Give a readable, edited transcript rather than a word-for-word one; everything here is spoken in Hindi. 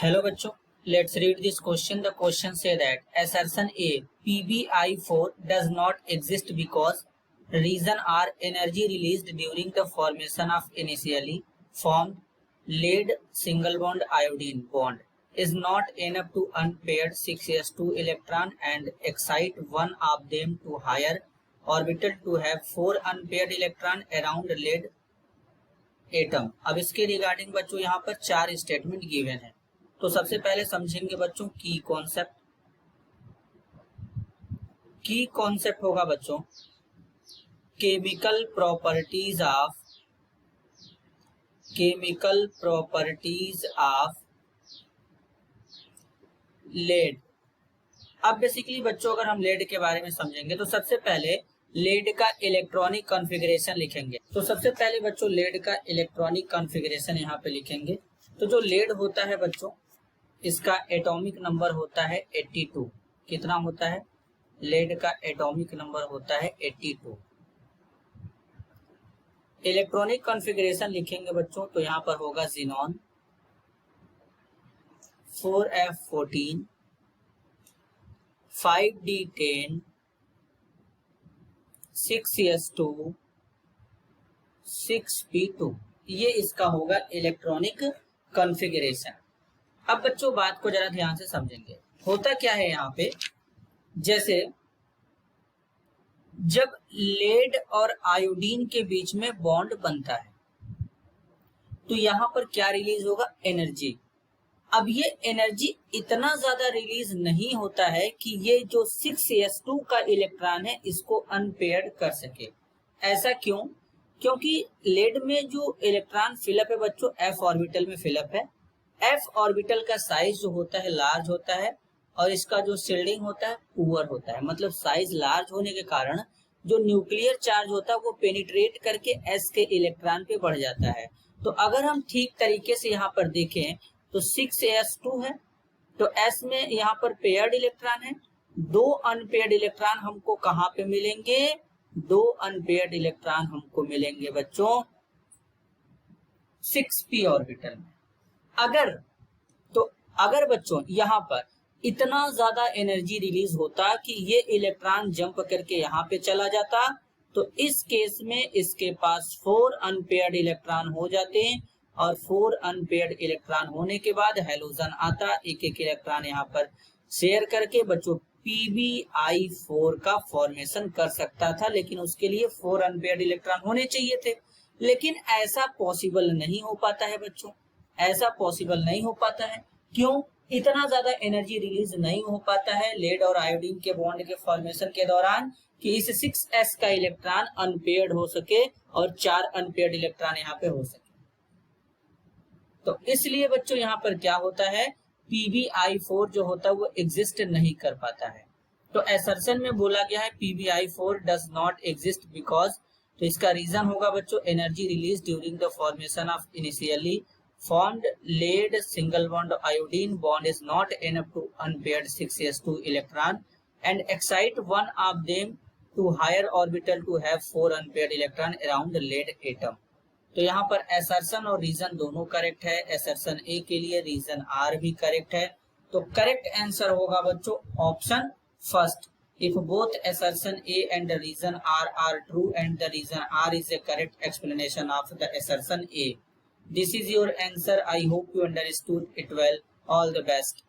हेलो बच्चों, let's read this question. The question say that assertion A PbI4 does not exist because reason are energy released during the formation of initially formed lead single bond iodine bond is not enough to unpaired 6s2 electron and excite one of them to higher orbital to have 4 unpaired electron around lead atom. अब इसके रिगार्डिंग बच्चों यहाँ पर 4 स्टेटमेंट गिवन है। तो सबसे पहले समझेंगे बच्चों की कॉन्सेप्ट। की कॉन्सेप्ट होगा बच्चों केमिकल प्रॉपर्टीज ऑफ लेड। अब बेसिकली बच्चों अगर हम लेड के बारे में समझेंगे तो सबसे पहले लेड का इलेक्ट्रॉनिक कॉन्फ़िगरेशन लिखेंगे। तो सबसे पहले बच्चों लेड का इलेक्ट्रॉनिक कॉन्फ़िगरेशन यहाँ पे लिखेंगे। तो जो लेड होता है बच्चों, इसका एटॉमिक नंबर होता है 82। कितना होता है? लेड का एटॉमिक नंबर होता है 82। इलेक्ट्रॉनिक कॉन्फ़िगरेशन लिखेंगे बच्चों तो यहाँ पर होगा xenon 4f14 5d10 6s2 6p2। ये इसका होगा इलेक्ट्रॉनिक कॉन्फ़िगरेशन। अब बच्चों बात को जरा ध्यान से समझेंगे। होता क्या है यहाँ पे, जैसे जब लेड और आयोडीन के बीच में बॉन्ड बनता है तो यहाँ पर क्या रिलीज होगा? एनर्जी। अब ये एनर्जी इतना ज्यादा रिलीज नहीं होता है कि ये जो 6s2 का इलेक्ट्रॉन है इसको अनपेयर्ड कर सके। ऐसा क्यों? क्योंकि लेड में जो इलेक्ट्रॉन फिलअप है बच्चों f ऑर्बिटल में फिलअप है। f ऑर्बिटल का साइज जो होता है लार्ज होता है और इसका जो शिल्डिंग होता है पुअर होता है। मतलब साइज लार्ज होने के कारण जो न्यूक्लियर चार्ज होता है वो पेनिट्रेट करके s के इलेक्ट्रॉन पे बढ़ जाता है। तो अगर हम ठीक तरीके से यहाँ पर देखें तो 6s2 है, तो s में यहाँ पर पेयर्ड इलेक्ट्रॉन है। 2 अनपेयर्ड इलेक्ट्रॉन हमको कहाँ पे मिलेंगे? 2 अनपेयर्ड इलेक्ट्रॉन हमको मिलेंगे बच्चों 6p ऑर्बिटल में। अगर बच्चों यहाँ पर इतना ज्यादा एनर्जी रिलीज होता कि ये इलेक्ट्रॉन जंप करके यहाँ पे चला जाता तो इस केस में इसके पास 4 अनपेयर्ड इलेक्ट्रॉन हो जाते और 4 अनपेयर्ड इलेक्ट्रॉन होने के बाद हैलोजन आता, एक एक इलेक्ट्रॉन यहाँ पर शेयर करके बच्चों PbI4 का फॉर्मेशन कर सकता था। लेकिन उसके लिए 4 अनपेयर्ड इलेक्ट्रॉन होने चाहिए थे, लेकिन ऐसा पॉसिबल नहीं हो पाता है बच्चों। ऐसा पॉसिबल नहीं हो पाता है। क्यों? इतना ज्यादा एनर्जी रिलीज नहीं हो पाता है लेड और आयोडीन के बॉन्ड के फॉर्मेशन के दौरान कि इस 6s का इलेक्ट्रॉन अनपेयर्ड हो सके और 4 अनपेयर्ड इलेक्ट्रॉन यहाँ पे हो सके। तो इसलिए बच्चों यहाँ पर क्या होता है, PbI4 जो होता है वो एग्जिस्ट नहीं कर पाता है। तो असर्शन में बोला गया है PbI4 does not exist because, तो इसका रीजन होगा बच्चों energy release during the formation of initially formed lead single bond iodine bond is not enough to unpaired 6s2 electron and excite one of them to higher orbital to have 4 unpaired electron around the lead atom। तो यहाँ पर assertion और रीजन दोनों करेक्ट है। assertion A के लिए रीजन R भी करेक्ट है। तो करेक्ट आंसर होगा बच्चों option first. If both assertion A and the reason R are true and the reason R is a correct explanation of the assertion A. This is your answer. I hope you understood it well. All the best.